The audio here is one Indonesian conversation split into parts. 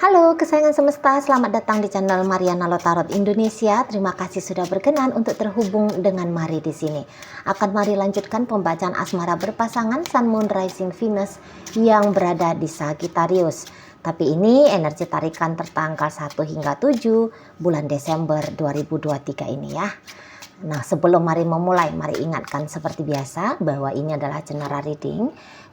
Halo kesayangan semesta, selamat datang di channel Mariana Lotarot Indonesia. Terima kasih sudah berkenan untuk terhubung dengan Mari di sini. Akan Mari lanjutkan pembacaan asmara berpasangan Sun Moon Rising Venus yang berada di Sagittarius. Tapi ini energi tarikan tertanggal 1 hingga 7 bulan Desember 2023 ini ya. Nah, sebelum Mari memulai, mari ingatkan seperti biasa bahwa ini adalah general reading.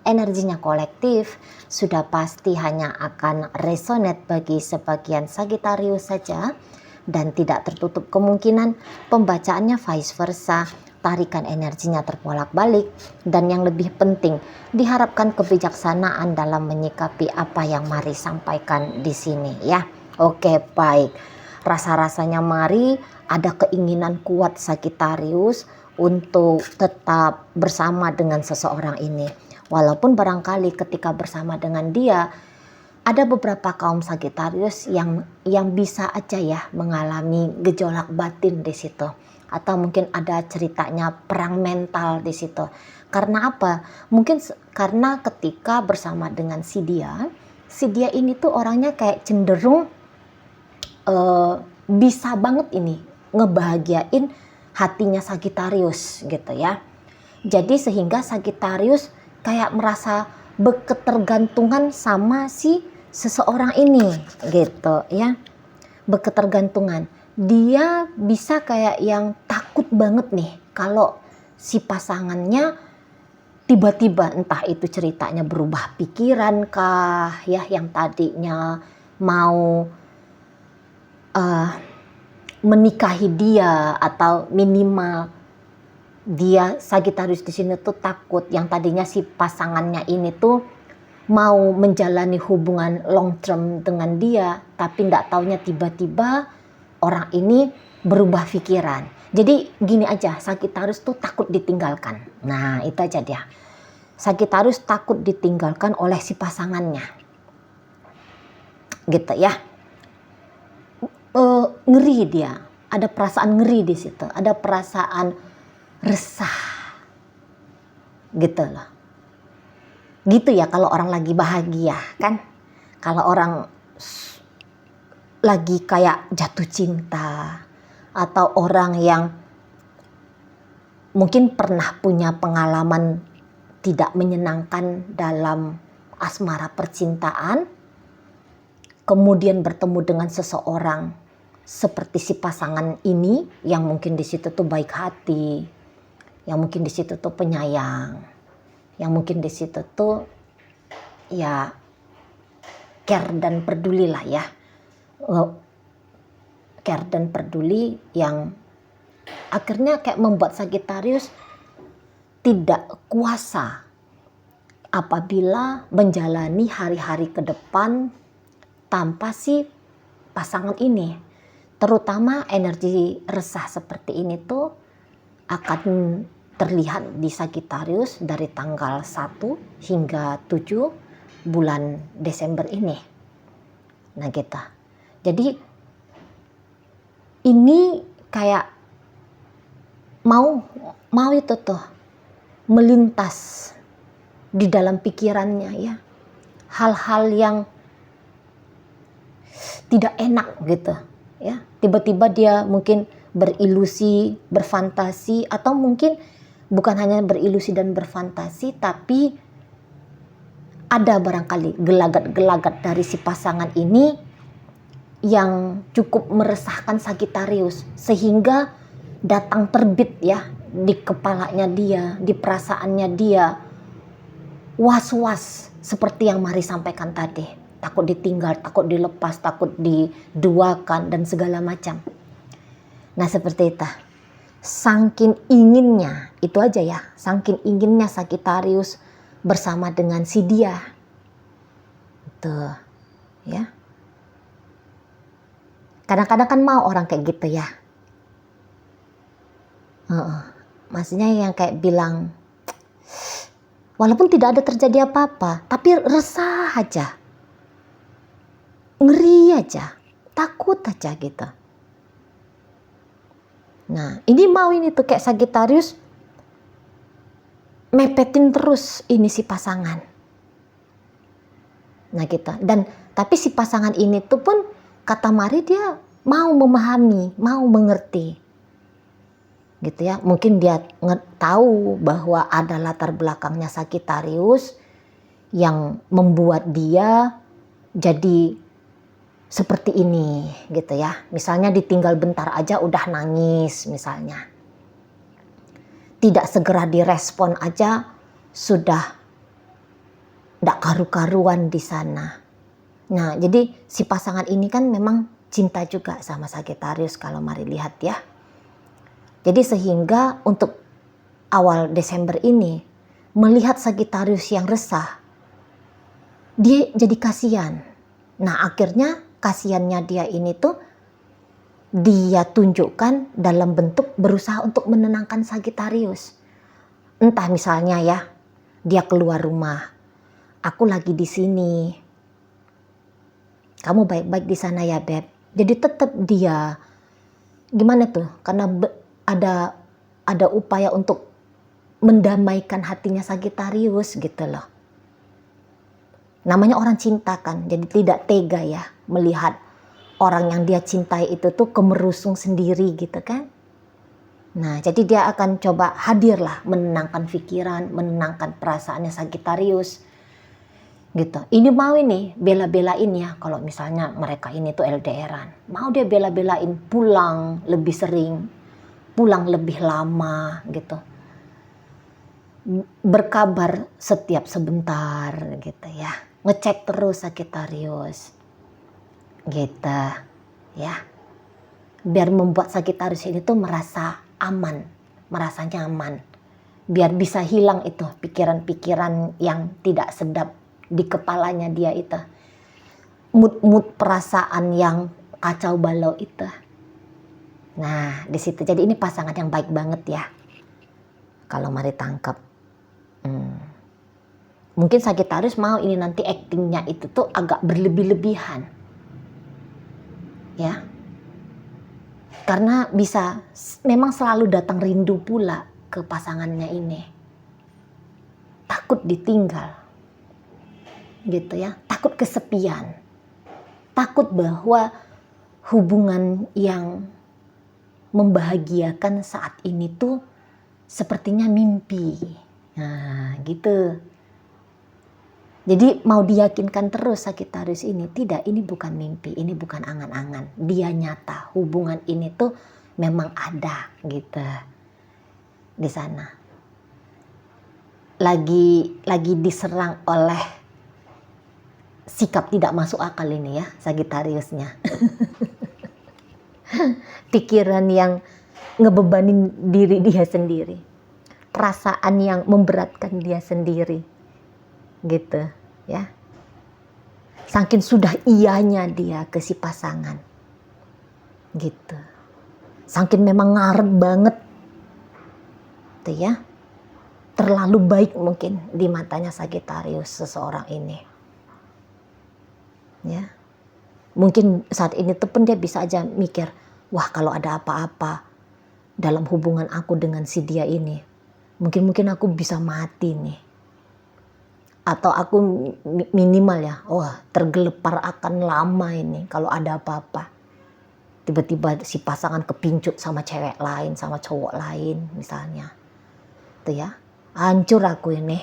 Energinya kolektif, sudah pasti hanya akan resonate bagi sebagian Sagittarius saja dan tidak tertutup kemungkinan pembacaannya vice versa, tarikan energinya terbolak-balik, dan yang lebih penting diharapkan kebijaksanaan dalam menyikapi apa yang Mari sampaikan di sini ya. Oke, baik. Rasa-rasanya Mari ada keinginan kuat Sagittarius untuk tetap bersama dengan seseorang ini. Walaupun barangkali ketika bersama dengan dia ada beberapa kaum Sagittarius yang bisa aja ya mengalami gejolak batin di situ, atau mungkin ada ceritanya perang mental di situ. Karena apa? Mungkin karena ketika bersama dengan si dia ini tuh orangnya kayak cenderung bisa banget ini ngebahagiain hatinya Sagittarius gitu ya. Jadi sehingga Sagittarius kayak merasa berketergantungan sama si seseorang ini gitu ya. Berketergantungan. Dia bisa kayak yang takut banget nih kalau si pasangannya tiba-tiba entah itu ceritanya berubah pikiran kah ya, yang tadinya mau menikahi dia, atau minimal dia Sagittarius di sini tuh takut yang tadinya si pasangannya ini tuh mau menjalani hubungan long term dengan dia, tapi nggak taunya tiba-tiba orang ini berubah pikiran. Jadi gini aja, Sagittarius tuh takut ditinggalkan. Nah itu aja dia. Sagittarius takut ditinggalkan oleh si pasangannya. Gitu ya. Ngeri dia. Ada perasaan ngeri di situ. Ada perasaan resah gitu loh. Gitu ya kalau orang lagi bahagia kan. Kalau orang lagi kayak jatuh cinta, atau orang yang mungkin pernah punya pengalaman tidak menyenangkan dalam asmara percintaan, kemudian bertemu dengan seseorang seperti si pasangan ini yang mungkin di situ tuh baik hati, yang mungkin di situ tuh penyayang, yang mungkin di situ tuh ya care dan peduli lah ya. Care dan peduli yang akhirnya kayak membuat Sagittarius tidak kuasa apabila menjalani hari-hari ke depan tanpa si pasangan ini. Terutama energi resah seperti ini tuh akan terlihat di Sagittarius dari tanggal 1 hingga 7 bulan Desember ini. Nah gitu. Jadi ini kayak mau itu tuh melintas di dalam pikirannya ya. Hal-hal yang tidak enak gitu ya. Tiba-tiba dia mungkin berilusi, berfantasi, atau mungkin bukan hanya berilusi dan berfantasi, tapi ada barangkali gelagat-gelagat dari si pasangan ini yang cukup meresahkan Sagittarius, sehingga datang terbit ya di kepalanya dia, di perasaannya dia, was-was seperti yang Mari sampaikan tadi. Takut ditinggal, takut dilepas, takut diduakan, dan segala macam. Nah seperti itu. Saking inginnya, itu aja ya, saking inginnya Sagittarius bersama dengan si dia. Tuh, ya. Kadang-kadang kan mau orang kayak gitu ya. Maksudnya yang kayak bilang, walaupun tidak ada terjadi apa-apa, tapi resah aja. Ngeri aja, takut aja gitu. Nah ini mau ini tuh kayak Sagittarius mepetin terus ini si pasangan. Nah gitu. Dan tapi si pasangan ini tuh pun kata Mari dia mau memahami, mau mengerti. Gitu ya. Mungkin dia tahu bahwa ada latar belakangnya Sagittarius yang membuat dia jadi seperti ini gitu ya. Misalnya ditinggal bentar aja udah nangis misalnya. Tidak segera direspon aja sudah nggak karu-karuan di sana. Nah, jadi si pasangan ini kan memang cinta juga sama Sagittarius kalau Mari lihat ya. Jadi sehingga untuk awal Desember ini melihat Sagittarius yang resah, dia jadi kasihan. Nah, akhirnya kasihannya dia ini tuh dia tunjukkan dalam bentuk berusaha untuk menenangkan Sagittarius. Entah misalnya ya, dia keluar rumah. Aku lagi di sini. Kamu baik-baik di sana ya, Beb. Jadi tetap dia gimana tuh? Karena ada upaya untuk mendamaikan hatinya Sagittarius gitu loh. Namanya orang cinta kan, jadi tidak tega ya melihat orang yang dia cintai itu tuh kemerusung sendiri gitu kan. Nah, jadi dia akan coba hadirlah menenangkan pikiran, menenangkan perasaannya Sagittarius gitu. Ini mau ini bela-belain ya kalau misalnya mereka ini tuh LDRan. Mau dia bela-belain pulang lebih sering, pulang lebih lama gitu. Berkabar setiap sebentar gitu ya. Ngecek terus Sagittarius gitu ya, biar membuat Sagittarius ini tuh merasa aman, merasa nyaman, biar bisa hilang itu pikiran-pikiran yang tidak sedap di kepalanya dia itu, mood perasaan yang kacau balau itu. Nah di situ, jadi ini pasangan yang baik banget ya kalau Mari tangkap. Mungkin Sagittarius mau ini nanti actingnya itu tuh agak berlebih-lebihan. Ya. Karena bisa memang selalu datang rindu pula ke pasangannya ini. Takut ditinggal. Gitu ya. Takut kesepian. Takut bahwa hubungan yang membahagiakan saat ini tuh sepertinya mimpi. Nah, gitu. Jadi mau diyakinkan terus Sagittarius ini, tidak, ini bukan mimpi, ini bukan angan-angan. Dia nyata, hubungan ini tuh memang ada gitu di sana. Lagi diserang oleh sikap tidak masuk akal ini ya Sagittariusnya. Pikiran yang ngebebanin diri dia sendiri. Perasaan yang memberatkan dia sendiri. Gitu ya. Saking sudah iyanya dia ke si pasangan. Gitu. Saking memang ngarep banget. Gitu ya. Terlalu baik mungkin di matanya Sagittarius seseorang ini. Ya. Mungkin saat ini tuh pun dia bisa aja mikir, wah kalau ada apa-apa dalam hubungan aku dengan si dia ini, mungkin aku bisa mati nih. Atau aku minimal ya, wah tergelepar akan lama ini kalau ada apa-apa. Tiba-tiba si pasangan kepincut sama cewek lain, sama cowok lain misalnya. Tuh ya, hancur aku ini.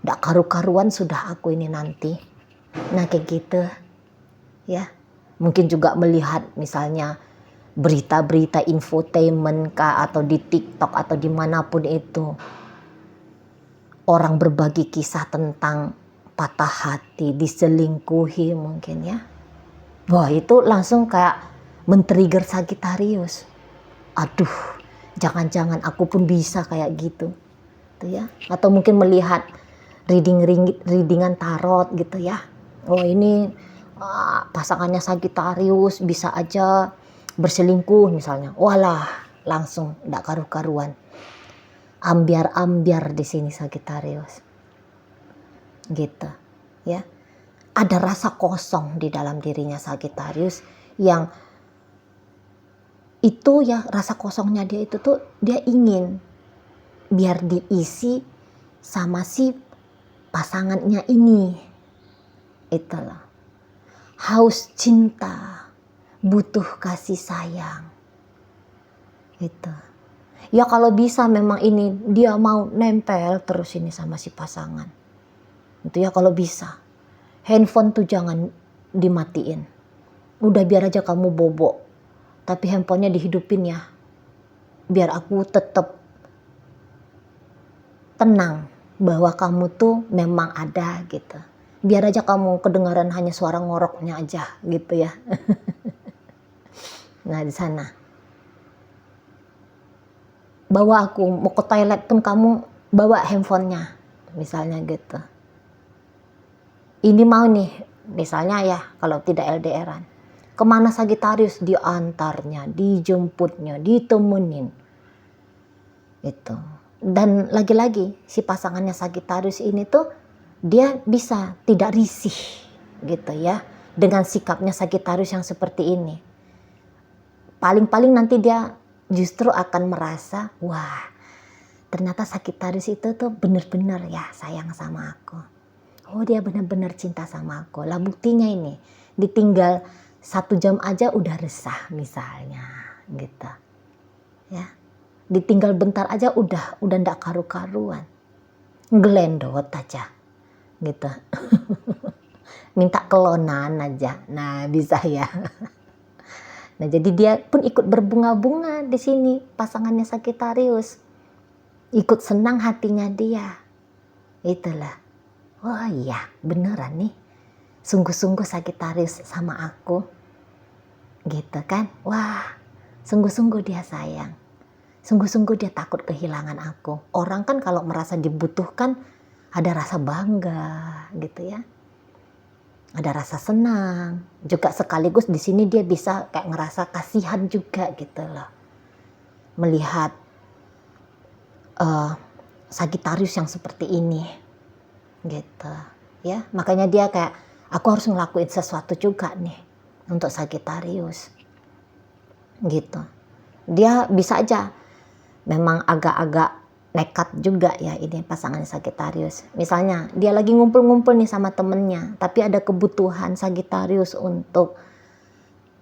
Nggak karu-karuan sudah aku ini nanti. Nah kayak gitu. Ya, mungkin juga melihat misalnya berita-berita infotainment kah, atau di TikTok atau dimanapun itu, orang berbagi kisah tentang patah hati, diselingkuhi mungkin ya. Wah itu langsung kayak men-trigger Sagittarius. Aduh, jangan-jangan aku pun bisa kayak gitu. Tuh ya. Atau mungkin melihat readingan tarot gitu ya. Oh ini pasangannya Sagittarius bisa aja berselingkuh misalnya. Walah, langsung nggak karu-karuan. Ambiar-ambiar di sini Sagittarius. Gitu, ya. Ada rasa kosong di dalam dirinya Sagittarius yang itu ya, rasa kosongnya dia itu tuh dia ingin biar diisi sama si pasangannya ini. Itulah haus cinta, butuh kasih sayang. Itu ya, kalau bisa memang ini dia mau nempel terus ini sama si pasangan. Itu ya kalau bisa. Handphone tuh jangan dimatiin. Udah biar aja kamu bobo, tapi handphonenya dihidupin ya. Biar aku tetap tenang bahwa kamu tuh memang ada gitu. Biar aja kamu kedengaran hanya suara ngoroknya aja gitu ya. Nah di sana. Bawa aku mau ke toilet pun kamu bawa handphonenya, misalnya gitu. Ini mau nih, misalnya ya kalau tidak LDRan, kemana Sagittarius, diantarnya, dijemputnya, ditemenin, itu. Dan lagi-lagi si pasangannya Sagittarius ini tuh dia bisa tidak risih gitu ya dengan sikapnya Sagittarius yang seperti ini. Paling-paling nanti dia justru akan merasa, wah ternyata Sagittarius itu tuh benar-benar ya sayang sama aku. Oh dia benar-benar cinta sama aku. Lah buktinya ini, ditinggal 1 jam aja udah resah misalnya gitu. Ya, ditinggal bentar aja udah ndak karu-karuan. Ngelendot aja gitu. Minta kelonan aja. Nah bisa ya. Nah jadi dia pun ikut berbunga-bunga di sini pasangannya Sagittarius, ikut senang hatinya dia. Itulah, wah iya beneran nih, sungguh-sungguh Sagittarius sama aku, gitu kan? Wah, sungguh-sungguh dia sayang, sungguh-sungguh dia takut kehilangan aku. Orang kan kalau merasa dibutuhkan ada rasa bangga, gitu ya. Ada rasa senang, juga sekaligus di sini dia bisa kayak ngerasa kasihan juga gitu loh. Melihat Sagittarius yang seperti ini gitu ya. Makanya dia kayak aku harus ngelakuin sesuatu juga nih untuk Sagittarius gitu. Dia bisa aja memang agak-agak nekat juga ya ini pasangan Sagittarius. Misalnya dia lagi ngumpul-ngumpul nih sama temennya, tapi ada kebutuhan Sagittarius untuk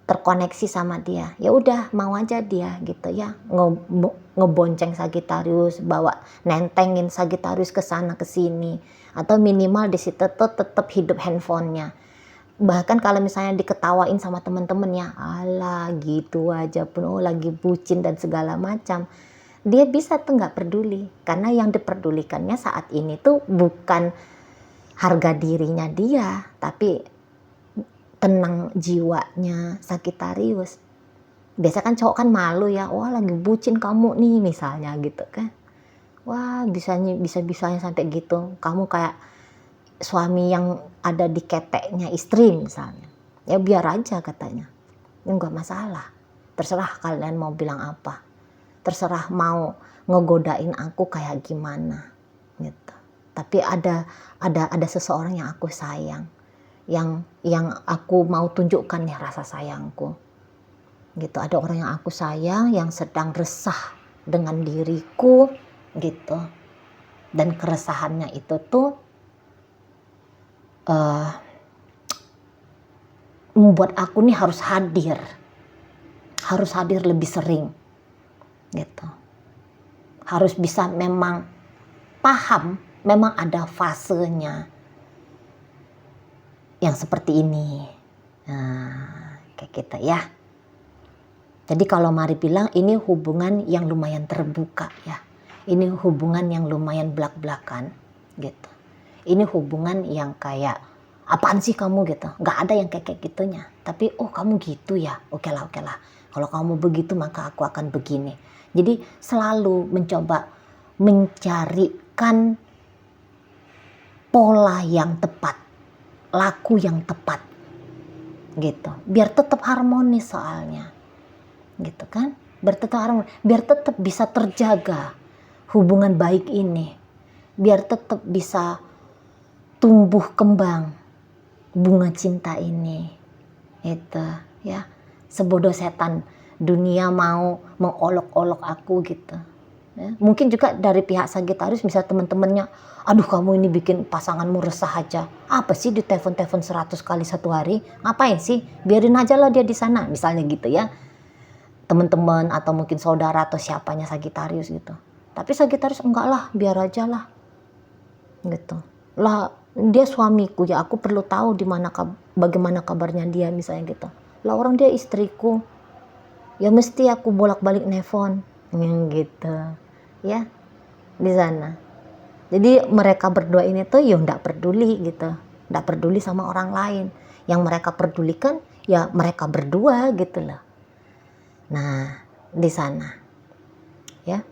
terkoneksi sama dia. Ya udah mau aja dia gitu ya, ngebonceng Sagittarius, bawa nentengin Sagittarius ke sana ke sini, atau minimal di situ tuh tetap hidup handphonenya. Bahkan kalau misalnya diketawain sama temen-temennya, alah gitu aja pun, oh lagi bucin dan segala macam, dia bisa tuh nggak peduli, karena yang diperdulikannya saat ini tuh bukan harga dirinya dia, tapi tenang jiwanya Sagittarius. Biasa kan cowok kan malu ya, wah lagi bucin kamu nih misalnya gitu kan, wah bisa-bisanya sampai gitu, kamu kayak suami yang ada di keteknya istri misalnya. Ya biar aja katanya, enggak masalah, terserah kalian mau bilang apa, terserah mau ngegodain aku kayak gimana gitu. Tapi ada seseorang yang aku sayang, yang aku mau tunjukkan nih rasa sayangku gitu. Ada orang yang aku sayang yang sedang resah dengan diriku gitu, dan keresahannya itu tuh membuat aku nih harus hadir lebih sering gitu. Harus bisa memang paham, memang ada fasenya yang seperti ini. Nah, kayak gitu ya. Jadi kalau Mari bilang ini hubungan yang lumayan terbuka ya. Ini hubungan yang lumayan belak-belakan gitu. Ini hubungan yang kayak apaan sih kamu gitu. Gak ada yang kayak gitunya. Tapi oh kamu gitu ya. Oke lah. Kalau kamu begitu maka aku akan begini. Jadi selalu mencoba mencarikan pola yang tepat, laku yang tepat gitu. Biar tetap harmonis soalnya. Gitu kan? Biar tetap harmonis, biar tetap bisa terjaga hubungan baik ini. Biar tetap bisa tumbuh kembang bunga cinta ini. Itu ya. Sebodoh setan dunia mau mengolok-olok aku gitu. Ya. Mungkin juga dari pihak Sagittarius misal teman-temannya, aduh kamu ini bikin pasanganmu resah aja. Apa sih di telepon-telepon 100 kali satu hari? Ngapain sih? Biarin aja lah dia di sana. Misalnya gitu ya. Teman-teman atau mungkin saudara atau siapanya Sagittarius gitu. Tapi Sagittarius enggak lah, biar aja lah. Gitu. Lah dia suamiku ya, aku perlu tahu bagaimana kabarnya dia misalnya gitu. Lah orang dia istriku. Ya mesti aku bolak-balik nelpon. Gitu. Ya di sana. Jadi mereka berdua ini tuh ya nggak peduli gitu, nggak peduli sama orang lain. Yang mereka pedulikan ya mereka berdua gitu loh. Nah di sana ya.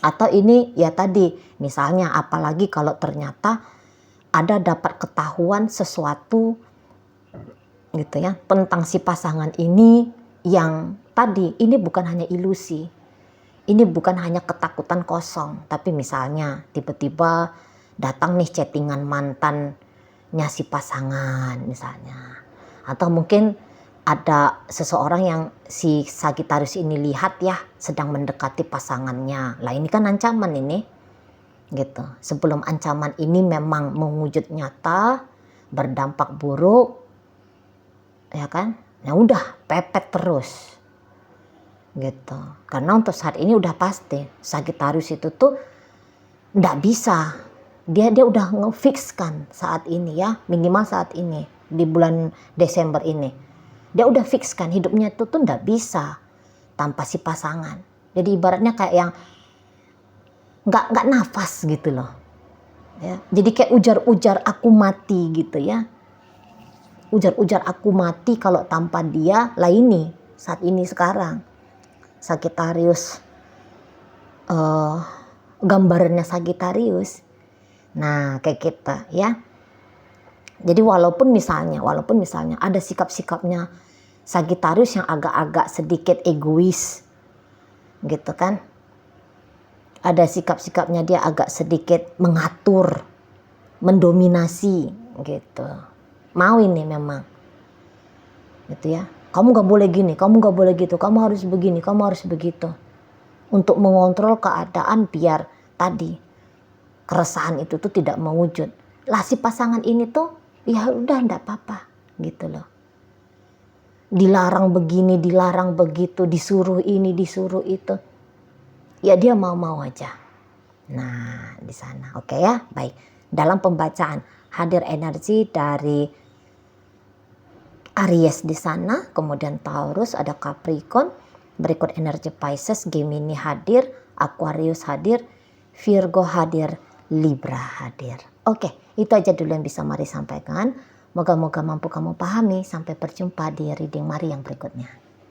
Atau ini ya tadi misalnya apalagi kalau ternyata ada dapat ketahuan sesuatu gitu ya tentang si pasangan ini yang tadi ini bukan hanya ilusi. Ini bukan hanya ketakutan kosong, tapi misalnya tiba-tiba datang nih chattingan mantannya si pasangan misalnya. Atau mungkin ada seseorang yang si Sagittarius ini lihat ya sedang mendekati pasangannya. Lah ini kan ancaman ini. Gitu. Sebelum ancaman ini memang mewujud nyata, berdampak buruk, ya kan? Ya udah, pepet terus. Gitu. Karena untuk saat ini udah pasti Sagittarius itu tuh nggak bisa, dia udah ngefikskan saat ini ya, minimal saat ini di bulan Desember ini dia udah fikskan hidupnya itu tuh nggak bisa tanpa si pasangan. Jadi ibaratnya kayak yang nggak nafas gitu loh ya. Jadi kayak ujar-ujar aku mati gitu ya, ujar-ujar aku mati kalau tanpa dia. Lah ini saat ini sekarang Sagittarius, gambarannya Sagittarius. Nah kayak kita ya. Jadi walaupun misalnya ada sikap-sikapnya Sagittarius yang agak-agak sedikit egois gitu kan. Ada sikap-sikapnya dia agak sedikit mengatur, mendominasi gitu. Mau ini memang gitu ya. Kamu gak boleh gini, kamu gak boleh gitu, kamu harus begini, kamu harus begitu. Untuk mengontrol keadaan biar tadi keresahan itu tuh tidak mewujud. Lah si pasangan ini tuh ya udah ndak apa-apa gitu loh. Dilarang begini, dilarang begitu, disuruh ini, disuruh itu. Ya dia mau-mau aja. Nah di sana oke ya, baik. Dalam pembacaan hadir energi dari Aries di sana, kemudian Taurus, ada Capricorn, berikut energi Pisces, Gemini hadir, Aquarius hadir, Virgo hadir, Libra hadir. Oke, itu aja dulu yang bisa Mari sampaikan. Moga-moga mampu kamu pahami. Sampai berjumpa di reading Mari yang berikutnya.